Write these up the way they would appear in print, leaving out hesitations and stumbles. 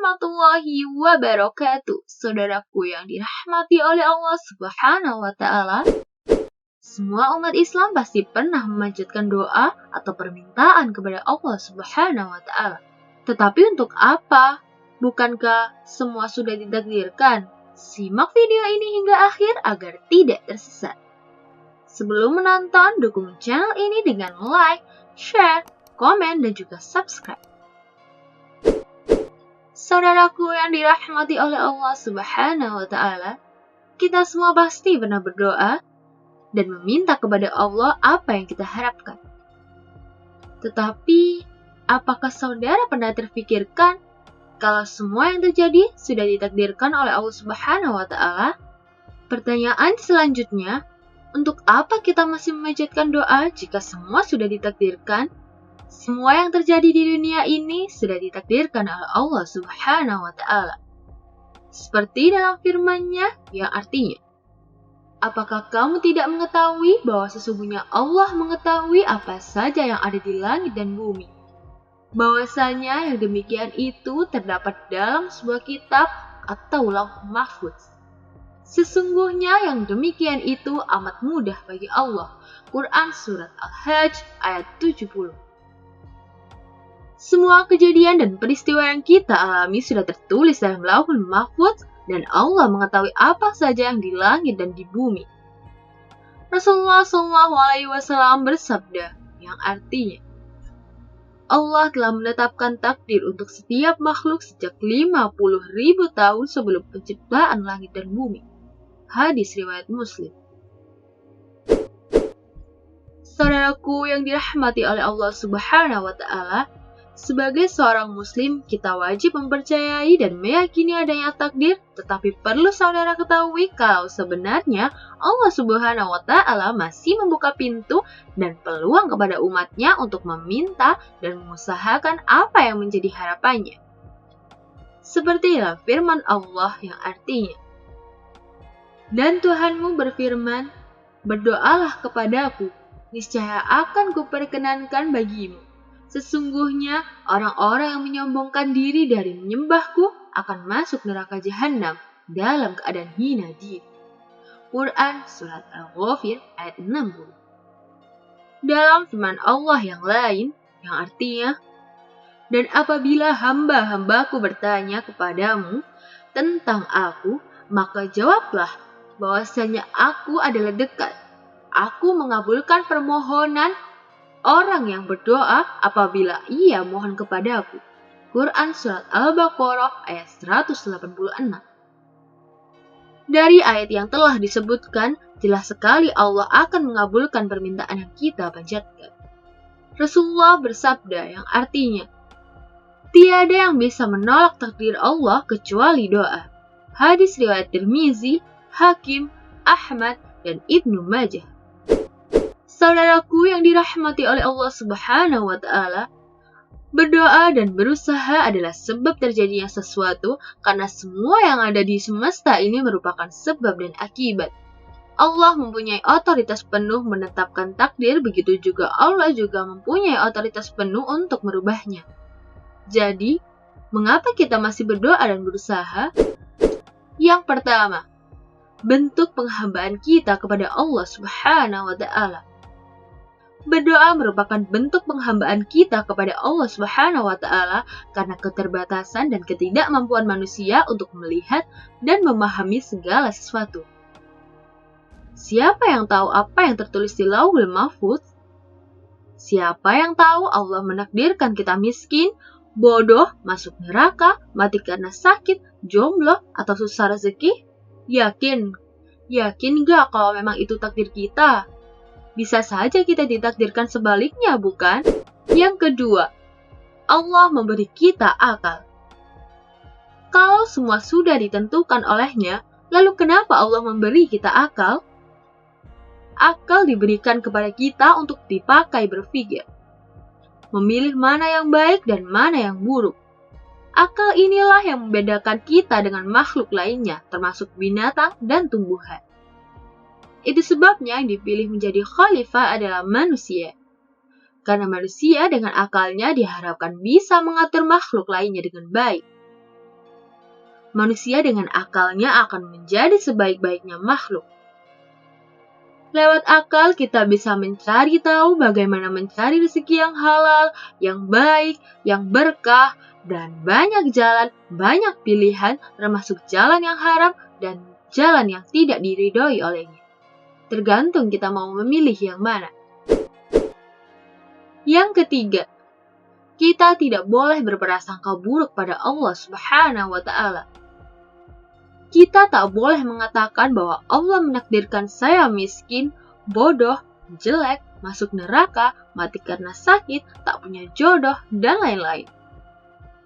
warahmatullahi wabarakatuh. Saudaraku yang dirahmati oleh Allah Subhanahu wa Ta'ala, semua umat Islam pasti pernah memanjatkan doa atau permintaan kepada Allah Subhanahu wa Ta'ala. Tetapi untuk apa? Bukankah semua sudah ditakdirkan? Simak video ini hingga akhir agar tidak tersesat. Sebelum menonton, dukung channel ini dengan like, share, komen, dan juga subscribe. Saudaraku yang dirahmati oleh Allah Subhanahu wa Ta'ala, kita semua pasti pernah berdoa dan meminta kepada Allah apa yang kita harapkan. Tetapi, apakah saudara pernah terfikirkan kalau semua yang terjadi sudah ditakdirkan oleh Allah Subhanahu wa Ta'ala? Pertanyaan selanjutnya, untuk apa kita masih memanjatkan doa jika semua sudah ditakdirkan? Semua yang terjadi di dunia ini sudah ditakdirkan oleh Allah Subhanahu wa Ta'ala. Seperti dalam firman-Nya yang artinya, apakah kamu tidak mengetahui bahwa sesungguhnya Allah mengetahui apa saja yang ada di langit dan bumi? Bahwasanya yang demikian itu terdapat dalam sebuah kitab atau Lauh Mahfuz. Sesungguhnya yang demikian itu amat mudah bagi Allah. Quran Surat Al-Hajj ayat 70. Semua kejadian dan peristiwa yang kita alami sudah tertulis dalam Lauhul Mahfuz dan Allah mengetahui apa saja yang di langit dan di bumi. Rasulullah SAW bersabda yang artinya, Allah telah menetapkan takdir untuk setiap makhluk sejak 50.000 tahun sebelum penciptaan langit dan bumi. Hadis riwayat Muslim. Saudaraku yang dirahmati oleh Allah Subhanahu wa Ta'ala, sebagai seorang muslim, kita wajib mempercayai dan meyakini adanya takdir, tetapi perlu saudara ketahui kalau sebenarnya Allah Subhanahu wa Ta'ala masih membuka pintu dan peluang kepada umatnya untuk meminta dan mengusahakan apa yang menjadi harapannya. Seperti dalam firman Allah yang artinya, dan Tuhanmu berfirman, berdoalah kepadaku, niscaya akan kuperkenankan bagimu. Sesungguhnya orang-orang yang menyombongkan diri dari menyembahku akan masuk neraka jahanam dalam keadaan hina diri. Quran Surat Al-Ghafir ayat 60. Dalam firman Allah yang lain, yang artinya, dan apabila hamba-hambaku bertanya kepadamu tentang aku, maka jawablah bahwasanya aku adalah dekat. Aku mengabulkan permohonan orang yang berdoa apabila ia mohon kepadaku. Quran Surat Al-Baqarah ayat 186. Dari ayat yang telah disebutkan, jelas sekali Allah akan mengabulkan permintaan yang kita panjatkan. Rasulullah bersabda yang artinya, tiada yang bisa menolak takdir Allah kecuali doa. Hadis riwayat Tirmizi, Hakim, Ahmad, dan Ibnu Majah. Saudaraku yang dirahmati oleh Allah Subhanahu wa Ta'ala, berdoa dan berusaha adalah sebab terjadinya sesuatu karena semua yang ada di semesta ini merupakan sebab dan akibat. Allah mempunyai otoritas penuh menetapkan takdir, begitu juga Allah juga mempunyai otoritas penuh untuk merubahnya. Jadi, mengapa kita masih berdoa dan berusaha? Yang pertama, bentuk penghambaan kita kepada Allah Subhanahu wa Ta'ala. Berdoa merupakan bentuk penghambaan kita kepada Allah Subhanahu wa Ta'ala karena keterbatasan dan ketidakmampuan manusia untuk melihat dan memahami segala sesuatu. Siapa yang tahu apa yang tertulis di Lauhul Mahfuz? Siapa yang tahu Allah menakdirkan kita miskin, bodoh, masuk neraka, mati karena sakit, jomblo, atau susah rezeki? Yakin gak kalau memang itu takdir kita? Bisa saja kita ditakdirkan sebaliknya, bukan? Yang kedua, Allah memberi kita akal. Kalau semua sudah ditentukan olehnya, lalu kenapa Allah memberi kita akal? Akal diberikan kepada kita untuk dipakai berpikir, memilih mana yang baik dan mana yang buruk. Akal inilah yang membedakan kita dengan makhluk lainnya, termasuk binatang dan tumbuhan. Itu sebabnya yang dipilih menjadi khalifah adalah manusia. Karena manusia dengan akalnya diharapkan bisa mengatur makhluk lainnya dengan baik. manusia dengan akalnya akan menjadi sebaik-baiknya makhluk. Lewat akal kita bisa mencari tahu bagaimana mencari rezeki yang halal, yang baik, yang berkah, dan banyak jalan, banyak pilihan termasuk jalan yang haram dan jalan yang tidak diridhoi olehnya. Tergantung kita mau memilih yang mana. Yang ketiga, kita tidak boleh berprasangka buruk pada Allah Subhanahu wa Ta'ala. Kita tak boleh mengatakan bahwa Allah menakdirkan saya miskin, bodoh, jelek, masuk neraka, mati karena sakit, tak punya jodoh, dan lain-lain.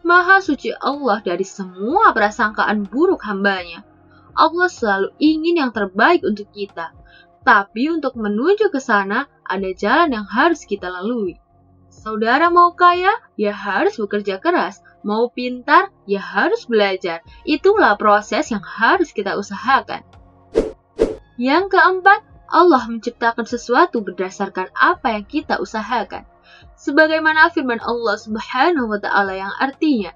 Maha suci Allah dari semua prasangkaan buruk hambanya. Allah selalu ingin yang terbaik untuk kita. Tapi untuk menuju ke sana, ada jalan yang harus kita lalui. Saudara mau kaya, ya harus bekerja keras. Mau pintar, ya harus belajar. Itulah proses yang harus kita usahakan. Yang keempat, Allah menciptakan sesuatu berdasarkan apa yang kita usahakan. Sebagaimana firman Allah Subhanahu wa Ta'ala yang artinya,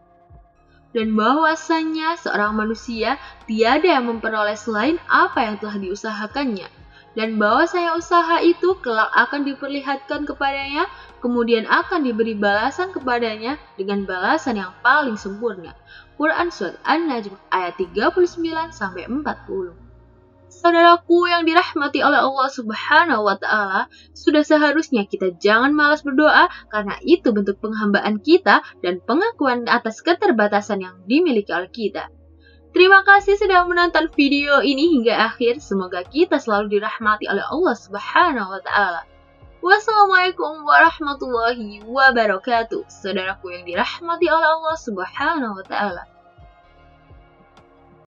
dan bahwasannya seorang manusia tiada yang memperoleh selain apa yang telah diusahakannya. Dan bahwasanya usaha itu kelak akan diperlihatkan kepadanya, kemudian akan diberi balasan kepadanya dengan balasan yang paling sempurna. Quran Surat An-Najm ayat 39-40. Saudaraku yang dirahmati oleh Allah Subhanahu wa Ta'ala, sudah seharusnya kita jangan malas berdoa karena itu bentuk penghambaan kita dan pengakuan atas keterbatasan yang dimiliki oleh kita. Terima kasih sudah menonton video ini hingga akhir. Semoga kita selalu dirahmati oleh Allah Subhanahu wa Ta'ala. Wassalamualaikum warahmatullahi wabarakatuh. Saudaraku yang dirahmati oleh Allah Subhanahu wa Ta'ala.